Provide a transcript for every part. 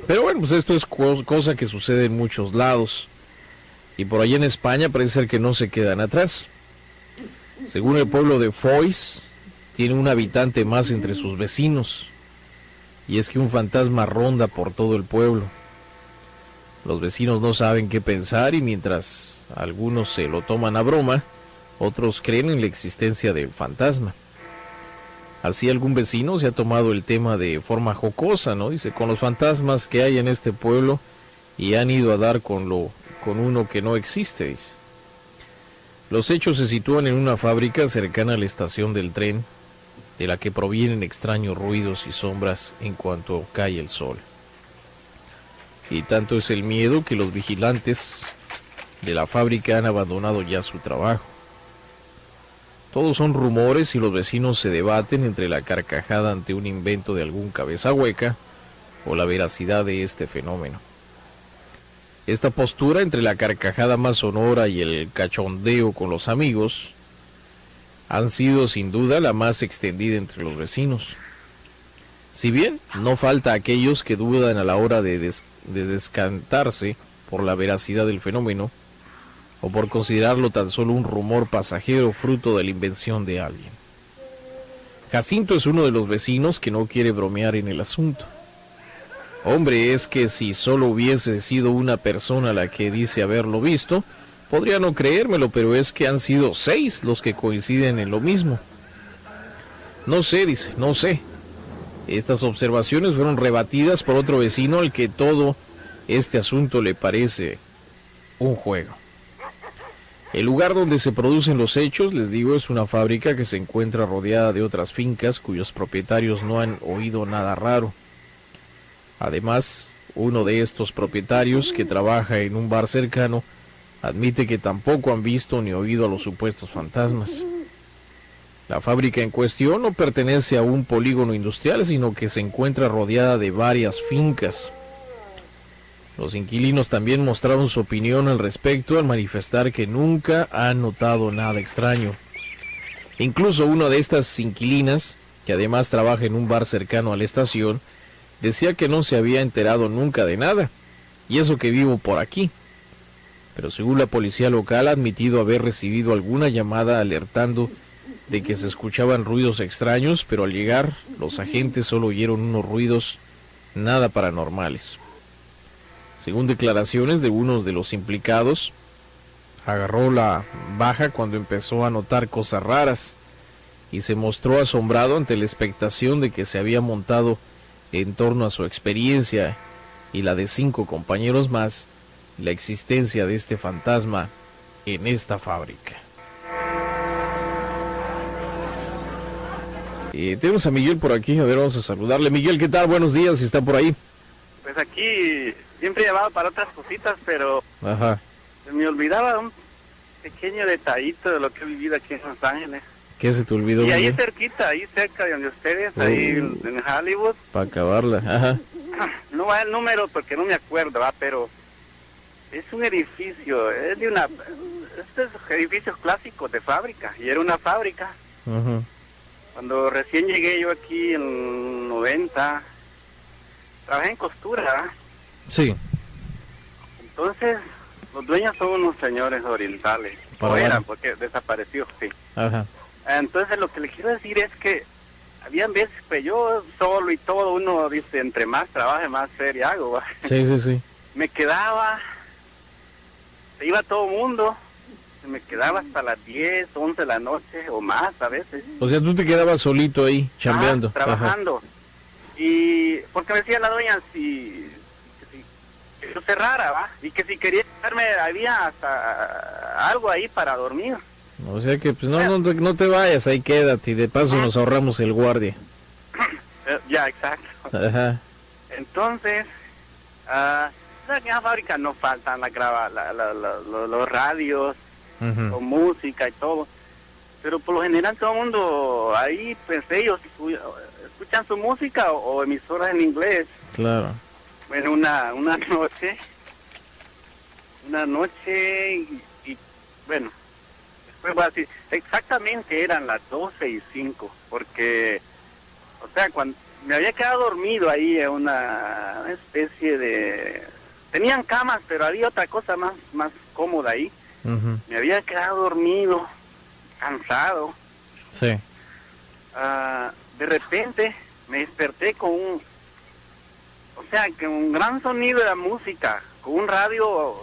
Pero bueno, pues esto es cosa que sucede en muchos lados. Y por allá en España parece ser que no se quedan atrás. Según el pueblo de Foix, tiene un habitante más entre sus vecinos. Y es que un fantasma ronda por todo el pueblo. Los vecinos no saben qué pensar y mientras algunos se lo toman a broma, otros creen en la existencia del fantasma. Así algún vecino se ha tomado el tema de forma jocosa, ¿no? Dice, con los fantasmas que hay en este pueblo y han ido a dar con uno que no existe, dice. Los hechos se sitúan en una fábrica cercana a la estación del tren, de la que provienen extraños ruidos y sombras en cuanto cae el sol. Y tanto es el miedo que los vigilantes de la fábrica han abandonado ya su trabajo. Todos son rumores y los vecinos se debaten entre la carcajada ante un invento de algún cabeza hueca o la veracidad de este fenómeno. Esta postura entre la carcajada más sonora y el cachondeo con los amigos han sido sin duda la más extendida entre los vecinos. Si bien no falta aquellos que dudan a la hora de descantarse por la veracidad del fenómeno o por considerarlo tan solo un rumor pasajero fruto de la invención de alguien. Jacinto es uno de los vecinos que no quiere bromear en el asunto. Hombre, es que si solo hubiese sido una persona la que dice haberlo visto, podría no creérmelo, pero es que han sido 6 los que coinciden en lo mismo. No sé, dice, no sé. Estas observaciones fueron rebatidas por otro vecino al que todo este asunto le parece un juego. El lugar donde se producen los hechos, les digo, es una fábrica que se encuentra rodeada de otras fincas cuyos propietarios no han oído nada raro. Además, uno de estos propietarios, que trabaja en un bar cercano, admite que tampoco han visto ni oído a los supuestos fantasmas. La fábrica en cuestión no pertenece a un polígono industrial, sino que se encuentra rodeada de varias fincas. Los inquilinos también mostraron su opinión al respecto al manifestar que nunca han notado nada extraño. Incluso una de estas inquilinas, que además trabaja en un bar cercano a la estación, decía que no se había enterado nunca de nada, y eso que vivo por aquí. Pero según la policía local ha admitido haber recibido alguna llamada alertando de que se escuchaban ruidos extraños, pero al llegar los agentes solo oyeron unos ruidos nada paranormales. Según declaraciones de unos de los implicados, agarró la baja cuando empezó a notar cosas raras y se mostró asombrado ante la expectación de que se había montado en torno a su experiencia y la de 5 compañeros más, la existencia de este fantasma en esta fábrica. Tenemos a Miguel por aquí, a ver, vamos a saludarle. Miguel, ¿qué tal? Buenos días, si está por ahí. Pues aquí siempre llamaba para otras cositas, pero Ajá. se me olvidaba un pequeño detallito de lo que he vivido aquí en Los Ángeles. ¿Qué se te olvidó, Y ahí Miguel? cerquita, ahí cerca de donde ustedes, ahí en Hollywood. Para acabarla, ajá. No va el número porque no me acuerdo, ¿va? Pero es un edificio, es de una... Estos edificios clásicos de fábrica, y era una fábrica. Ajá. Cuando recién llegué yo aquí en 90, trabajé en costura, ¿verdad? Sí. Entonces, los dueños son unos señores orientales, Para o eran, variar. porque desapareció, sí. Ajá. Entonces, lo que le quiero decir es que habían veces que yo solo y todo, uno dice, entre más trabaje, más serie hago, ¿va? Sí, sí, sí. Me quedaba, se iba todo el mundo, me quedaba hasta las 10, 11 de la noche, o más a veces. O sea, tú te quedabas solito ahí, chambeando. Trabajando. Y porque me decía la doña que yo cerrara, ¿va? Y que si quería quedarme había hasta algo ahí para dormir. Ajá. O sea que, pues no te vayas, ahí quédate y de paso nos ahorramos el guardia. Ya, exacto. Ajá. Entonces, en la fábrica no faltan los radios, Ujú. con música y todo. Pero por lo general todo el mundo ahí, pues ellos escuchan su música o emisoras en inglés. Claro. Bueno, una noche y bueno, después voy a decir, exactamente eran las 12:05, porque o sea, cuando me había quedado dormido ahí en una especie de... Tenían camas, pero había otra cosa más cómoda ahí. Ujú. Me había quedado dormido, cansado. Sí. De repente me desperté con que un gran sonido de la música, con un radio,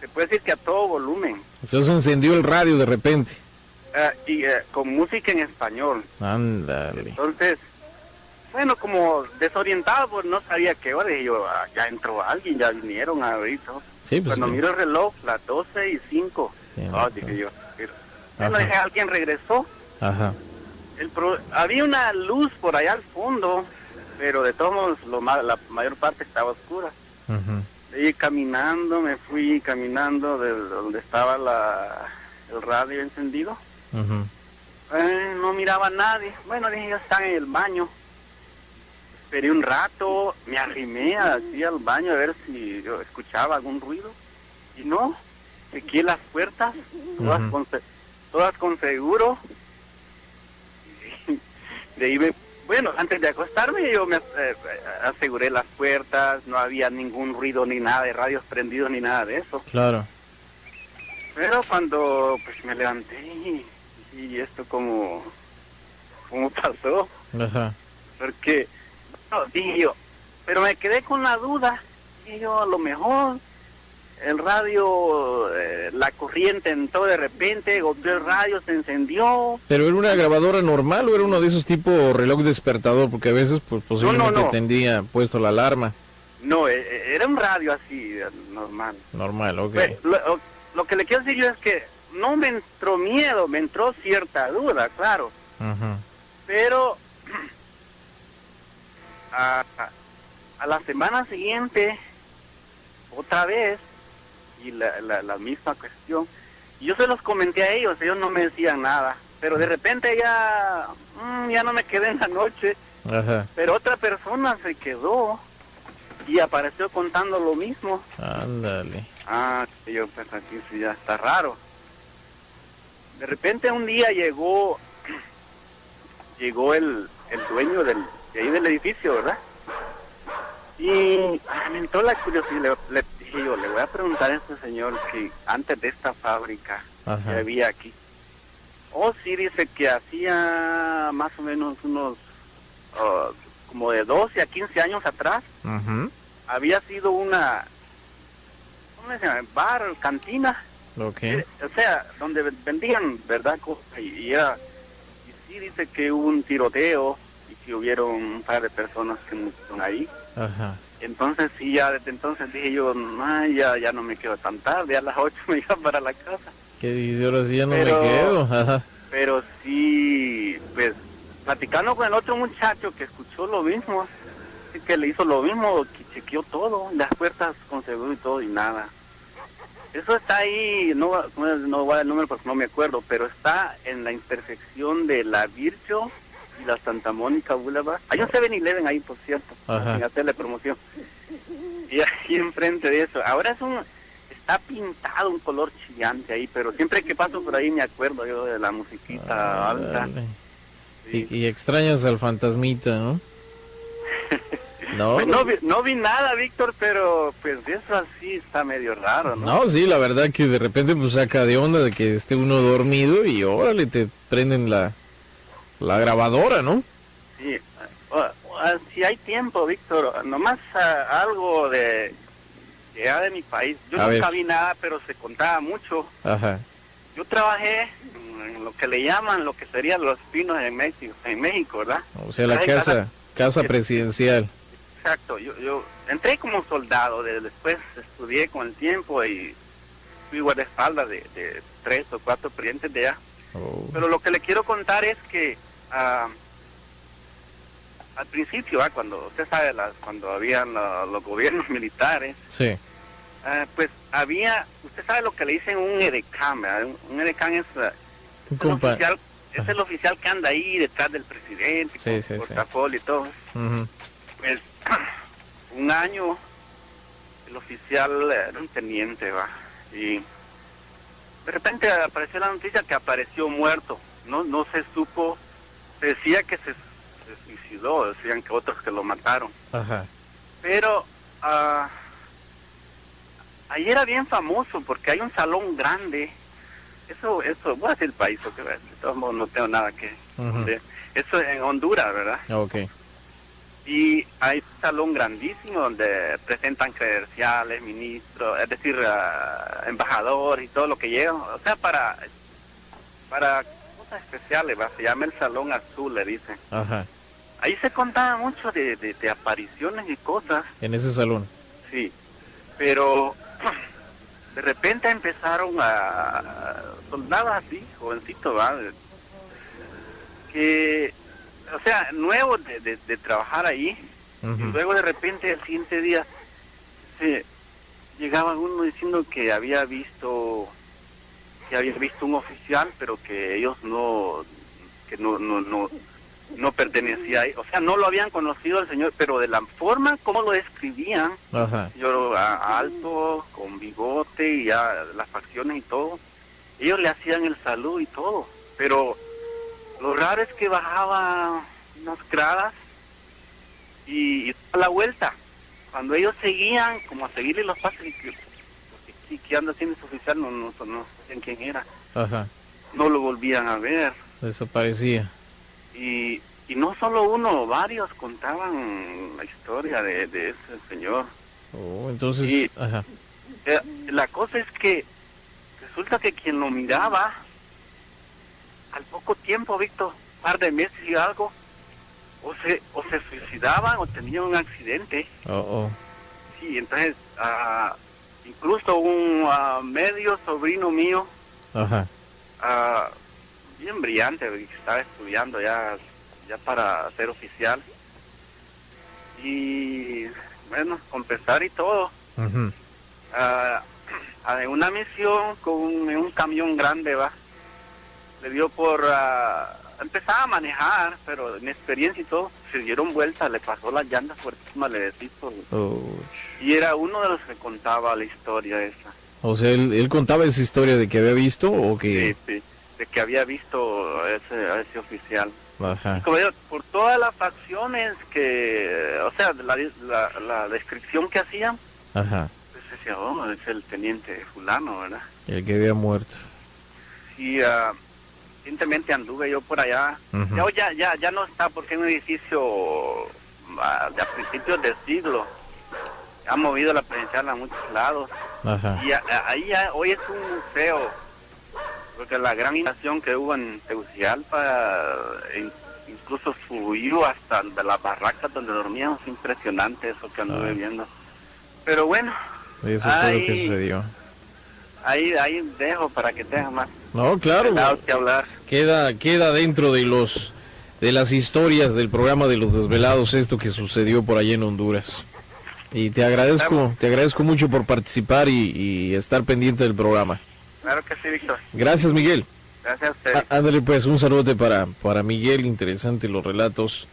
se puede decir que a todo volumen. Entonces encendió el radio de repente. Con música en español. Ándale. Entonces, bueno, como desorientado, pues no sabía qué hora. Y yo, ya entró alguien, ya vinieron ahorita. Sí, pues Cuando sí. miro el reloj, las 12:05. Sí, Dije yo. Ajá. Bueno, dije, alguien regresó. Ajá. Había una luz por allá al fondo, pero de todos modos la mayor parte estaba oscura. Ujú. Y caminando, me fui caminando de donde estaba el radio encendido. Ujú. No miraba a nadie. Bueno, dije, ya están en el baño. Esperé un rato, me arrimé así al baño a ver si yo escuchaba algún ruido. Y no, chequeé las puertas, todas con seguro. De ahí bueno, antes de acostarme yo me aseguré las puertas, no había ningún ruido ni nada de radios prendidos ni nada de eso. Claro. Pero cuando pues me levanté y esto cómo pasó, Ajá. porque bueno, dije yo, pero me quedé con la duda, dije yo, a lo mejor el radio, la corriente entró de repente, golpeó el radio, se encendió. ¿Pero era una grabadora normal o era uno de esos tipo reloj despertador? Porque a veces pues posiblemente No. tendría puesto la alarma. No, era un radio así, normal. Normal, ok. Pues, lo que le quiero decir yo es que no me entró miedo, me entró cierta duda, claro. Ajá. Pero a la semana siguiente, otra vez, y la misma cuestión. Y yo se los comenté a ellos no me decían nada. Pero de repente ya no me quedé en la noche. Ajá. Pero otra persona se quedó y apareció contando lo mismo. Ándale. Yo pues aquí sí ya está raro. De repente un día llegó el dueño de ahí del edificio, ¿verdad? Y me entró la curiosidad, le dije yo, le voy a preguntar a este señor que antes de esta fábrica Ajá. que había aquí, sí dice que hacía más o menos unos como de 12 a 15 años atrás, Ajá. había sido una, ¿cómo se llama? Bar, cantina, Ok. o sea, donde vendían, ¿verdad? Cosas, y sí dice que hubo un tiroteo y que hubieron un par de personas que murieron ahí. Ajá. Entonces sí, ya desde entonces dije yo, ya no me quedo tan tarde, a las 8 me iba para la casa. ¿Qué dice? Ahora sí ya no Pero- me quedo. Ajá. Pero sí, pues, platicando con el otro muchacho que escuchó lo mismo, que le hizo lo mismo, que chequeó todo, las puertas con seguro y todo y nada. Eso está ahí, no voy a dar el número porque no me acuerdo, pero está en la intersección de la Vircho y la Santa Mónica Boulevard. Hay un 7-Eleven ahí, por cierto, Ajá. sin hacerle promoción. Y ahí enfrente de eso. Ahora está pintado un color chillante ahí, pero siempre que paso por ahí me acuerdo yo de la musiquita alta. Ándale. Sí. Y extrañas al fantasmita, ¿no? No, Pues no vi nada, Víctor, pero pues eso así está medio raro, ¿no? no, sí, la verdad que de repente pues saca de onda de que esté uno dormido y órale, te prenden la grabadora, ¿no? Sí, si hay tiempo, Víctor, nomás algo de de mi país. Yo A nunca ver. vi nada, pero se contaba mucho. Ajá. Yo trabajé en lo que le llaman, lo que serían los pinos en México, ¿verdad? O sea, la Trabajé en casa presidencial. Exacto, yo entré como soldado, después estudié con el tiempo y fui guardaespaldas de 3 o 4 presidentes de allá. Oh. Pero lo que le quiero contar es que al principio, cuando usted sabe, cuando habían los gobiernos militares, Sí. pues había, usted sabe lo que le dicen un edecán, ¿verdad? Un edecán es, es el oficial que anda ahí detrás del presidente, Sí, con sí, sí. portafolio y todo. Ujú. Pues un año el oficial era un teniente, va, y de repente apareció la noticia que apareció muerto. No se supo, se decía que se se suicidó, decían que otros que lo mataron. Ajá. Pero ahí era bien famoso porque hay un salón grande. Eso, voy a decir el país, porque de todos modos no tengo nada que... Eso es en Honduras, ¿verdad? Ok. Y hay un salón grandísimo donde presentan credenciales, ministros, es decir, embajadores y todo lo que llegan. O sea, para cosas especiales, ¿va? Se llama el Salón Azul, le dicen. Ajá. Ahí se contaba mucho de apariciones y cosas. En ese salón. Sí, pero de repente empezaron a soldados así, jovencitos, ¿va? Que, o sea, nuevos de trabajar ahí, y luego de repente el siguiente día llegaba uno diciendo que había visto un oficial, pero que ellos no pertenecía ahí, o sea, no lo habían conocido al señor, pero de la forma como lo describían, yo alto, con bigote y ya las facciones y todo, ellos le hacían el saludo y todo, pero lo raro es que bajaba unas gradas y a la vuelta, cuando ellos seguían, como a seguirle los pasos, que anda haciendo ese oficial, no sabían quién era. Ajá. No lo volvían a ver. Desaparecía. Y no solo uno, varios contaban la historia de ese señor. Oh, entonces... Y, ajá. La cosa es que resulta que quien lo miraba, al poco tiempo, Víctor, un par de meses y algo, o se suicidaban o tenían un accidente. Sí, entonces, incluso un medio sobrino mío, bien brillante, que estaba estudiando ya para ser oficial, y bueno, con pesar y todo, en una misión en un camión grande, va, le dio por empezaba a manejar, pero en experiencia y todo, se dieron vueltas, le pasó las llantas fuertísimas, le decito, y era uno de los que contaba la historia esa. O sea, él contaba esa historia de que había visto, o que... Sí, de que había visto a ese oficial. Ajá. Y como digo, por todas las facciones que, o sea, la descripción que hacían, ajá, pues decía, es el teniente fulano, ¿verdad? El que había muerto. Sí, recientemente anduve yo por allá. Ya no está, porque es un edificio de a principios del siglo. Ha movido la presidencial a muchos lados. Ajá. Y ahí hoy es un museo, porque la gran inundación que hubo en Tegucigalpa, incluso subió hasta de las barracas donde dormíamos, es impresionante eso que anduve viendo. Pero bueno, eso fue lo que sucedió. Ahí dejo para que tengas más. No, claro. Que hablar. Queda dentro de las historias del programa de Los Desvelados esto que sucedió por allá en Honduras. Y te agradezco mucho por participar y estar pendiente del programa. Claro que sí, Víctor. Gracias, Miguel. Gracias a usted. Ándale pues, un saludo para Miguel, interesante los relatos.